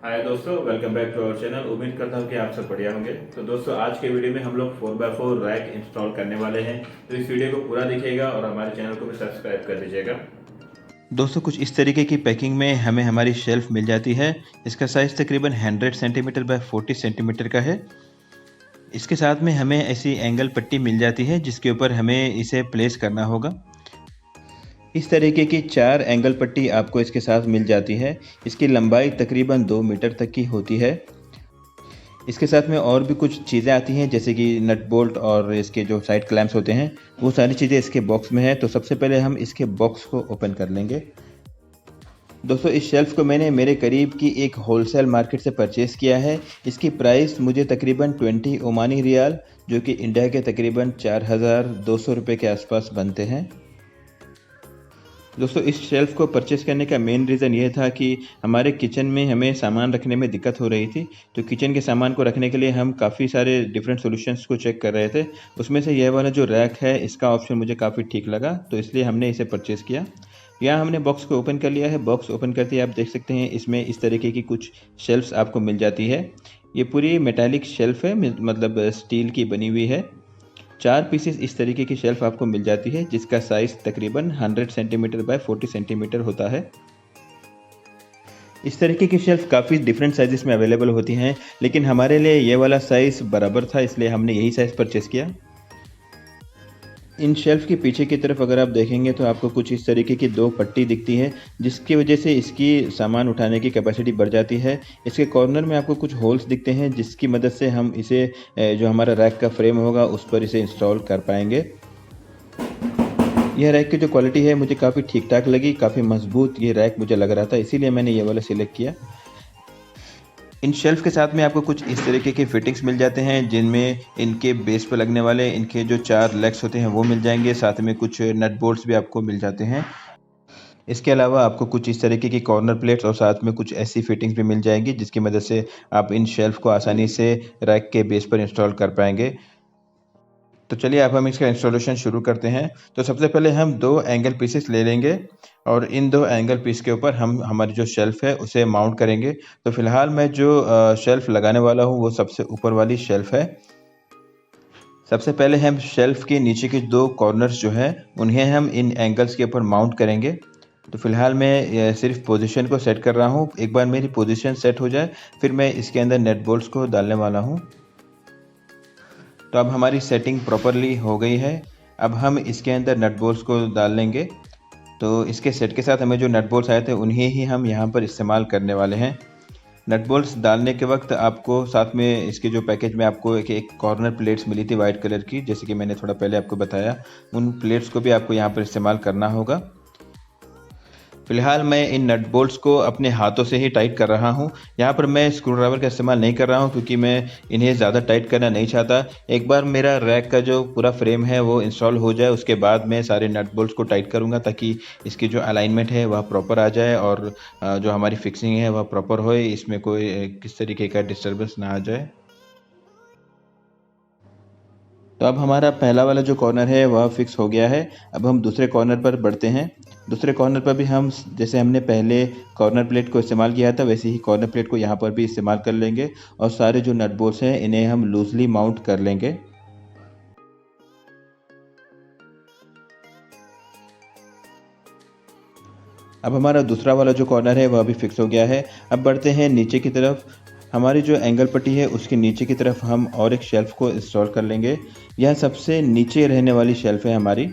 हाय दोस्तों, welcome back to our channel. उम्मीद करता हूँ कि आप सब बढ़िया होंगे। तो दोस्तों, आज के वीडियो में हम लोग 4x4 रैक इंस्टॉल करने वाले हैं। तो इस वीडियो को पूरा देखिएगा और हमारे चैनल को भी सब्सक्राइब कर लीजिएगा। दोस्तों, कुछ इस तरीके की पैकिंग में हमें हमारी शेल्फ मिल जाती है। इसका साइज़ तकरीबन 100 सेंटीमीटर बाय 40 सेंटीमीटर का है। इसके साथ में हमें ऐसी एंगल पट्टी मिल जाती है जिसके ऊपर हमें इसे प्लेस करना होगा। इस तरीके की 4 एंगल पट्टी आपको इसके साथ मिल जाती है। इसकी लंबाई तकरीबन 2 मीटर तक की होती है। इसके साथ में और भी कुछ चीज़ें आती हैं जैसे कि नट बोल्ट और इसके जो साइड क्लैंप्स होते हैं, वो सारी चीज़ें इसके बॉक्स में है। तो सबसे पहले हम इसके बॉक्स को ओपन कर लेंगे। दोस्तों, इस शेल्फ को मैंने मेरे करीब की एक होलसेल मार्केट से परचेज़ किया है। इसकी प्राइस मुझे तकरीबन 20 ओमानी रियाल, जो कि इंडिया के तकरीबन 4200 रुपये के आसपास बनते हैं। दोस्तों, इस शेल्फ़ को परचेज़ करने का मेन रीज़न ये था कि हमारे किचन में हमें सामान रखने में दिक्कत हो रही थी। तो किचन के सामान को रखने के लिए हम काफ़ी सारे डिफरेंट सॉल्यूशंस को चेक कर रहे थे। उसमें से यह वाला जो रैक है, इसका ऑप्शन मुझे काफ़ी ठीक लगा, तो इसलिए हमने इसे परचेज़ किया। यहाँ हमने बॉक्स को ओपन कर लिया है। बॉक्स ओपन करते ही आप देख सकते हैं इसमें इस तरीके की कुछ शेल्फ्स आपको मिल जाती है। ये पूरी मेटालिक शेल्फ़ है, मतलब स्टील की बनी हुई है। 4 पीसेस इस तरीके की शेल्फ आपको मिल जाती है जिसका साइज़ तकरीबन 100 सेंटीमीटर बाय 40 सेंटीमीटर होता है। इस तरीके की शेल्फ काफ़ी डिफरेंट साइज़ेस में अवेलेबल होती हैं, लेकिन हमारे लिए ये वाला साइज़ बराबर था, इसलिए हमने यही साइज़ परचेज़ किया। इन शेल्फ के पीछे की तरफ अगर आप देखेंगे तो आपको कुछ इस तरीके की 2 पट्टी दिखती है, जिसकी वजह से इसकी सामान उठाने की कैपेसिटी बढ़ जाती है। इसके कॉर्नर में आपको कुछ होल्स दिखते हैं जिसकी मदद से हम इसे जो हमारा रैक का फ्रेम होगा उस पर इसे इंस्टॉल कर पाएंगे। यह रैक की जो क्वालिटी है मुझे काफ़ी ठीक-ठाक लगी, काफ़ी मज़बूत ये रैक मुझे लग रहा था, इसीलिए मैंने ये वाला सिलेक्ट किया। इन शेल्फ़ के साथ में आपको कुछ इस तरीके के फिटिंग्स मिल जाते हैं जिनमें इनके बेस पे लगने वाले इनके जो 4 लेग्स होते हैं वो मिल जाएँगे, साथ में कुछ नट बोल्ट्स भी आपको मिल जाते हैं। इसके अलावा आपको कुछ इस तरीके की कॉर्नर प्लेट्स और साथ में कुछ ऐसी फिटिंग्स भी मिल जाएँगी जिसकी मदद से आप इन शेल्फ़ को आसानी से रैक के बेस पर इंस्टॉल कर पाएँगे। तो चलिए अब हम इसका इंस्टॉलेशन शुरू करते हैं। तो सबसे पहले हम 2 एंगल पीसेस ले लेंगे और इन 2 एंगल पीस के ऊपर हम हमारी जो शेल्फ़ है उसे माउंट करेंगे। तो फ़िलहाल मैं जो शेल्फ़ लगाने वाला हूँ वो सबसे ऊपर वाली शेल्फ़ है। सबसे पहले हम शेल्फ़ के नीचे के 2 कॉर्नर्स जो हैं उन्हें हम इन एंगल्स के ऊपर माउंट करेंगे। तो फ़िलहाल मैं सिर्फ़ पोज़ीशन को सेट कर रहा हूँ। एक बार मेरी पोज़ीशन सेट हो जाए फिर मैं इसके अंदर नट बोल्ट्स को डालने वाला हूँ। तो अब हमारी सेटिंग प्रॉपरली हो गई है। अब हम इसके अंदर नट बोल्ट्स को डाल लेंगे। तो इसके सेट के साथ हमें जो नट बोल्ट्स आए थे उन्हें ही हम यहाँ पर इस्तेमाल करने वाले हैं। नट बोल्ट्स डालने के वक्त आपको साथ में इसके जो पैकेज में आपको एक कॉर्नर प्लेट्स मिली थी वाइट कलर की, जैसे कि मैंने थोड़ा पहले आपको बताया, उन प्लेट्स को भी आपको यहाँ पर इस्तेमाल करना होगा। फ़िलहाल मैं इन नट बोल्ट्स को अपने हाथों से ही टाइट कर रहा हूँ। यहाँ पर मैं स्क्रू ड्राइवर का इस्तेमाल नहीं कर रहा हूँ क्योंकि मैं इन्हें ज़्यादा टाइट करना नहीं चाहता। एक बार मेरा रैक का जो पूरा फ्रेम है वो इंस्टॉल हो जाए उसके बाद मैं सारे नट बोल्ट्स को टाइट करूँगा ताकि इसकी जो अलाइनमेंट है वह प्रॉपर आ जाए और जो हमारी फिक्सिंग है वह प्रॉपर होए, इसमें कोई किस तरीके का डिस्टर्बेंस ना आ जाए। तो अब हमारा पहला वाला जो कॉर्नर है वह फिक्स हो गया है। अब हम दूसरे कॉर्नर पर बढ़ते हैं। दूसरे कॉर्नर पर भी हम जैसे हमने पहले कॉर्नर प्लेट को इस्तेमाल किया था वैसे ही कॉर्नर प्लेट को यहाँ पर भी इस्तेमाल कर लेंगे और सारे जो नट बोल्ट्स हैं इन्हें हम लूजली माउंट कर लेंगे। अब हमारा दूसरा वाला जो कॉर्नर है वह भी फिक्स हो गया है। अब बढ़ते हैं नीचे की तरफ। हमारी जो एंगल पट्टी है उसके नीचे की तरफ हम और एक शेल्फ़ को इंस्टॉल कर लेंगे। यह सबसे नीचे रहने वाली शेल्फ़ है हमारी।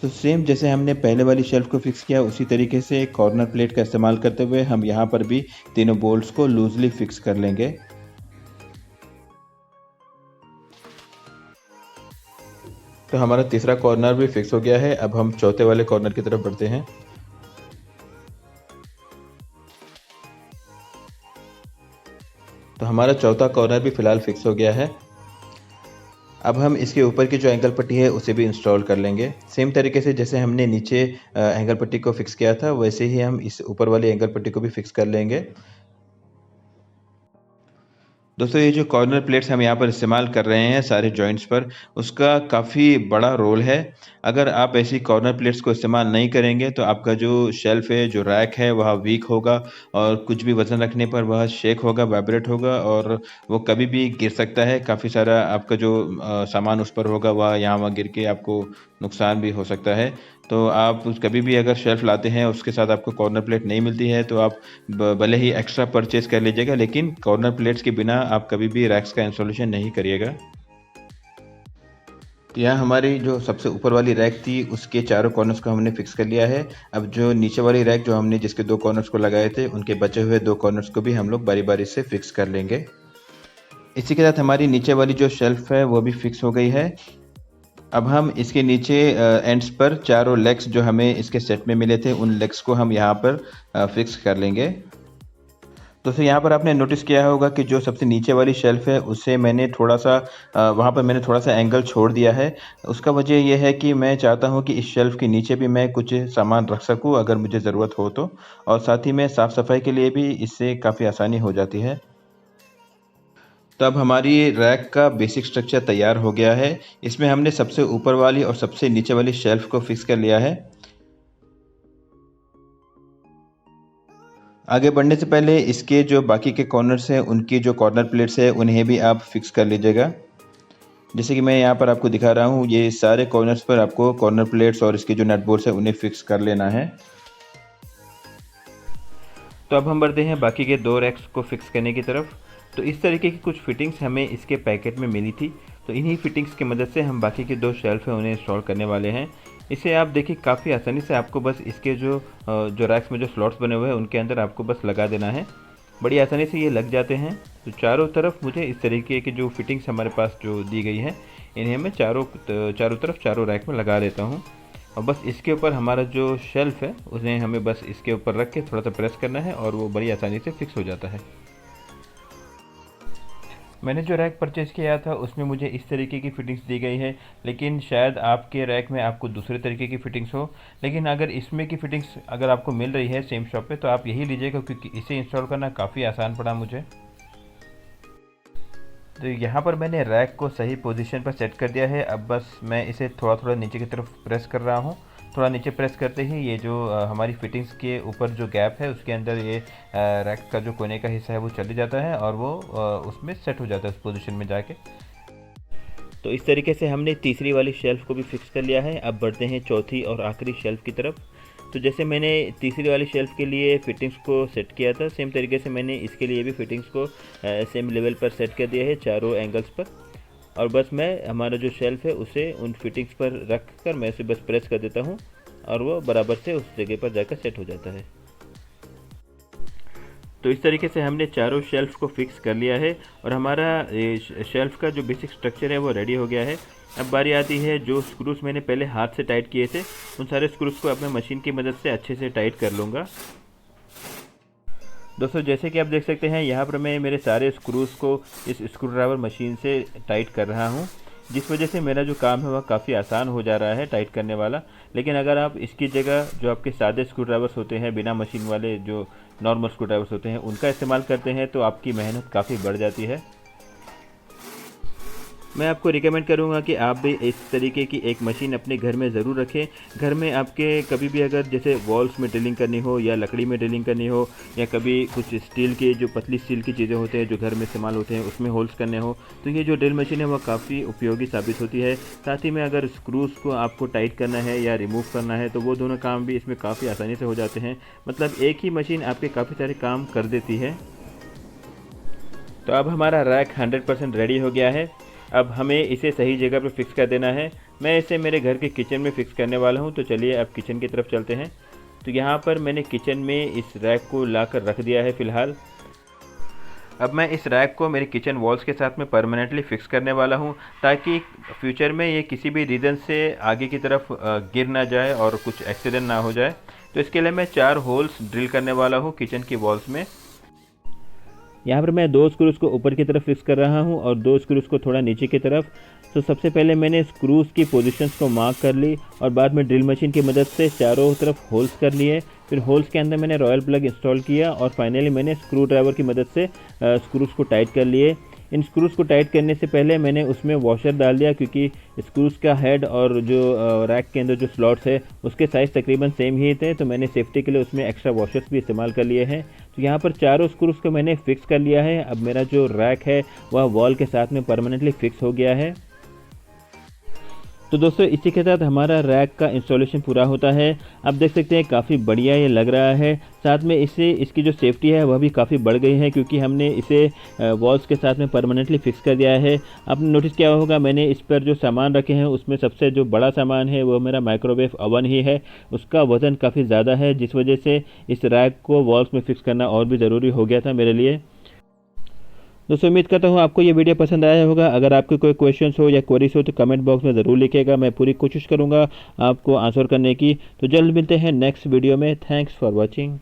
तो सेम जैसे हमने पहले वाली शेल्फ को फिक्स किया उसी तरीके से कॉर्नर प्लेट का इस्तेमाल करते हुए हम यहाँ पर भी तीनों बोल्ट्स को लूजली फिक्स कर लेंगे। तो हमारा तीसरा कॉर्नर भी फिक्स हो गया है। अब हम चौथे वाले कॉर्नर की तरफ बढ़ते हैं। तो हमारा चौथा कॉर्नर भी फ़िलहाल फिक्स हो गया है। अब हम इसके ऊपर की जो एंगल पट्टी है उसे भी इंस्टॉल कर लेंगे। सेम तरीके से जैसे हमने नीचे एंगल पट्टी को फिक्स किया था वैसे ही हम इस ऊपर वाली एंगल पट्टी को भी फिक्स कर लेंगे। दोस्तों ये जो कॉर्नर प्लेट्स हम यहाँ पर इस्तेमाल कर रहे हैं सारे जॉइंट्स पर, उसका काफ़ी बड़ा रोल है। अगर आप ऐसी कॉर्नर प्लेट्स को इस्तेमाल नहीं करेंगे तो आपका जो शेल्फ़ है, जो रैक है वह वीक होगा और कुछ भी वज़न रखने पर वह शेक होगा, वाइब्रेट होगा और वो कभी भी गिर सकता है। काफ़ी सारा आपका जो सामान उस पर होगा वह यहाँ-वहाँ गिर के आपको नुकसान भी हो सकता है। तो आप कभी भी अगर शेल्फ़ लाते हैं उसके साथ आपको कॉर्नर प्लेट नहीं मिलती है तो आप भले ही एक्स्ट्रा परचेज़ कर लीजिएगा, लेकिन कॉर्नर प्लेट्स के बिना आप कभी भी रैक्स का इंस्टॉलेशन नहीं करिएगा। तो यहाँ हमारी जो सबसे ऊपर वाली रैक थी उसके चारों कॉर्नर्स को हमने फिक्स कर लिया है। अब जो नीचे वाली रैक जो हमने जिसके 2 कॉर्नर्स को लगाए थे, उनके बचे हुए 2 कॉर्नर्स को भी हम लोग बारी-बारी से फिक्स कर लेंगे। इसी के साथ हमारी नीचे वाली जो शेल्फ़ है वो भी फिक्स हो गई है। अब हम इसके नीचे एंड्स पर चारों लेग्स जो हमें इसके सेट में मिले थे, उन लेग्स को हम यहाँ पर फिक्स कर लेंगे। दोस्तों यहाँ पर आपने नोटिस किया होगा कि जो सबसे नीचे वाली शेल्फ़ है उसे मैंने थोड़ा-सा वहाँ पर मैंने थोड़ा-सा एंगल छोड़ दिया है। उसका वजह ये है कि मैं चाहता हूँ कि इस शेल्फ़ के नीचे भी मैं कुछ सामान रख सकूँ अगर मुझे ज़रूरत हो तो, और साथ ही में साफ़-सफ़ाई के लिए भी इससे काफ़ी आसानी हो जाती है। तो अब हमारी रैक का बेसिक स्ट्रक्चर तैयार हो गया है। इसमें हमने सबसे ऊपर वाली और सबसे नीचे वाली शेल्फ़ को फिक्स कर लिया है। आगे बढ़ने से पहले इसके जो बाकी के कॉर्नर्स हैं, उनकी जो कॉर्नर प्लेट्स हैं, उन्हें भी आप फिक्स कर लीजिएगा। जैसे कि मैं यहाँ पर आपको दिखा रहा हूँ, ये सारे कॉर्नर्स पर आपको कॉर्नर प्लेट्स और इसके जो नट बोल्ट्स हैं, उन्हें फिक्स कर लेना है। तो अब हम बढ़ते हैं बाकी के 2 रैक्स को फिक्स करने की तरफ। तो इस तरीके की कुछ फिटिंग्स हमें इसके पैकेट में मिली थी। तो इन्हीं फिटिंग्स की मदद से हम बाकी के 2 शेल्फ़ हैं, उन्हें इंस्टॉल करने वाले हैं। इसे आप देखिए काफ़ी आसानी से आपको बस इसके जो रैक्स में जो स्लॉट्स बने हुए हैं, उनके अंदर आपको बस लगा देना है। बड़ी आसानी से ये लग जाते हैं। तो चारों तरफ मुझे इस तरीके की जो फिटिंग्स हमारे पास जो दी गई हैं, इन्हें मैं चारों तरफ चारों रैक में लगा देता हूँ। और बस इसके ऊपर हमारा जो शेल्फ़ है, उन्हें हमें बस इसके ऊपर रख के थोड़ा-सा प्रेस करना है और वो बड़ी आसानी से फिक्स हो जाता है। मैंने जो रैक परचेज़ किया था उसमें मुझे इस तरीके की फ़िटिंग्स दी गई है, लेकिन शायद आपके रैक में आपको दूसरे तरीके की फ़िटिंग्स हो। लेकिन अगर इसमें की फ़िटिंग्स अगर आपको मिल रही है सेम शॉप पे, तो आप यही लीजिएगा, क्योंकि इसे इंस्टॉल करना काफ़ी आसान पड़ा मुझे। तो यहाँ पर मैंने रैक को सही पोजीशन पर सेट कर दिया है। अब बस मैं इसे थोड़ा-थोड़ा नीचे की तरफ प्रेस कर रहा हूँ। थोड़ा नीचे प्रेस करते ही ये जो हमारी फिटिंग्स के ऊपर जो गैप है, उसके अंदर ये रैक का जो कोने का हिस्सा है वो चले जाता है और वो उसमें सेट हो जाता है उस पोजीशन में जाके। तो इस तरीके से हमने तीसरी वाली शेल्फ़ को भी फिक्स कर लिया है। अब बढ़ते हैं चौथी और आखिरी शेल्फ़ की तरफ। तो जैसे मैंने तीसरी वाली शेल्फ़ के लिए फ़िटिंग्स को सेट किया था, सेम तरीके से मैंने इसके लिए भी फ़िटिंग्स को सेम लेवल पर सेट कर दिया है चारों एंगल्स पर। और बस मैं हमारा जो शेल्फ़ है उसे उन फिटिंग्स पर रख कर मैं उसे बस प्रेस कर देता हूँ और वो बराबर से उस जगह पर जाकर सेट हो जाता है। तो इस तरीके से हमने चारों शेल्फ़ को फिक्स कर लिया है और हमारा शेल्फ़ का जो बेसिक स्ट्रक्चर है वो रेडी हो गया है। अब बारी आती है, जो स्क्रूज़ मैंने पहले हाथ से टाइट किए थे, उन सारे स्क्रूज़ को अब मैं मशीन की मदद से अच्छे से टाइट कर लूँगा। दोस्तों जैसे कि आप देख सकते हैं, यहाँ पर मैं मेरे सारे स्क्रूज़ को इस स्क्रू ड्राइवर मशीन से टाइट कर रहा हूँ, जिस वजह से मेरा जो काम है वह काफ़ी आसान हो जा रहा है टाइट करने वाला। लेकिन अगर आप इसकी जगह जो आपके सादे स्क्रू ड्राइवर्स होते हैं, बिना मशीन वाले जो नॉर्मल स्क्रू ड्राइवर्स होते हैं, उनका इस्तेमाल करते हैं तो आपकी मेहनत काफ़ी बढ़ जाती है। मैं आपको रिकमेंड करूंगा कि आप भी इस तरीके की एक मशीन अपने घर में ज़रूर रखें। घर में आपके कभी भी अगर जैसे वॉल्स में ड्रिलिंग करनी हो या लकड़ी में ड्रिलिंग करनी हो, या कभी कुछ स्टील के जो पतली स्टील की चीज़ें होते हैं जो घर में इस्तेमाल होते हैं उसमें होल्स करने हो, तो ये जो ड्रिल मशीन है वह काफ़ी उपयोगी साबित होती है। साथ ही में अगर स्क्रूज़ को आपको टाइट करना है या रिमूव करना है, तो वो दोनों काम भी इसमें काफ़ी आसानी से हो जाते हैं। मतलब एक ही मशीन आपके काफ़ी सारे काम कर देती है। तो अब हमारा रैक 100% रेडी हो गया है। अब हमें इसे सही जगह पर फिक्स कर देना है। मैं इसे मेरे घर के किचन में फ़िक्स करने वाला हूं, तो चलिए अब किचन की तरफ चलते हैं। तो यहाँ पर मैंने किचन में इस रैक को लाकर रख दिया है फ़िलहाल। अब मैं इस रैक को मेरे किचन वॉल्स के साथ में परमानेंटली फ़िक्स करने वाला हूँ, ताकि फ्यूचर में ये किसी भी रीज़न से आगे की तरफ गिर ना जाए और कुछ एक्सीडेंट ना हो जाए। तो इसके लिए मैं 4 होल्स ड्रिल करने वाला हूँ किचन की वॉल्स में। यहाँ पर मैं 2 स्क्रूज़ को ऊपर की तरफ फिक्स कर रहा हूँ और 2 स्क्रूज़ को थोड़ा नीचे की तरफ। तो सबसे पहले मैंने स्क्रूज़ की पोजीशंस को मार्क कर ली और बाद में ड्रिल मशीन की मदद से चारों तरफ होल्स कर लिए, फिर होल्स के अंदर मैंने रॉयल प्लग इंस्टॉल किया और फाइनली मैंने स्क्रू ड्राइवर की मदद से स्क्रूज़ को टाइट कर लिए। इन स्क्रूज़ को टाइट करने से पहले मैंने उसमें वॉशर डाल दिया, क्योंकि स्क्रूज़ का हेड और जो रैक के अंदर जो स्लॉट्स है उसके साइज़ तकरीबन सेम ही थे, तो मैंने सेफ्टी के लिए उसमें एक्स्ट्रा वॉशर्स भी इस्तेमाल कर लिए हैं। तो यहाँ पर चारों स्क्रूज़ को मैंने फिक्स कर लिया है। अब मेरा जो रैक है वह वॉल के साथ में परमानेंटली फिक्स हो गया है। तो दोस्तों इसी के साथ हमारा रैक का इंस्टॉलेशन पूरा होता है। आप देख सकते हैं काफ़ी बढ़िया ये लग रहा है। साथ में इसकी जो सेफ्टी है वह भी काफ़ी बढ़ गई है, क्योंकि हमने इसे वॉल्स के साथ में परमानेंटली फिक्स कर दिया है। आपने नोटिस किया होगा मैंने इस पर जो सामान रखे हैं उसमें सबसे जो बड़ा सामान है वो मेरा माइक्रोवेव ओवन ही है। उसका वज़न काफ़ी ज़्यादा है, जिस वजह से इस रैक को वॉल्स में फिक्स करना और भी ज़रूरी हो गया था मेरे लिए। दोस्तों उम्मीद करता हूँ आपको ये वीडियो पसंद आया होगा। अगर आपके कोई क्वेश्चंस हो या क्वेरीज हो तो कमेंट बॉक्स में ज़रूर लिखिएगा, मैं पूरी कोशिश करूँगा आपको आंसर करने की। तो जल्द मिलते हैं नेक्स्ट वीडियो में। Thanks for watching.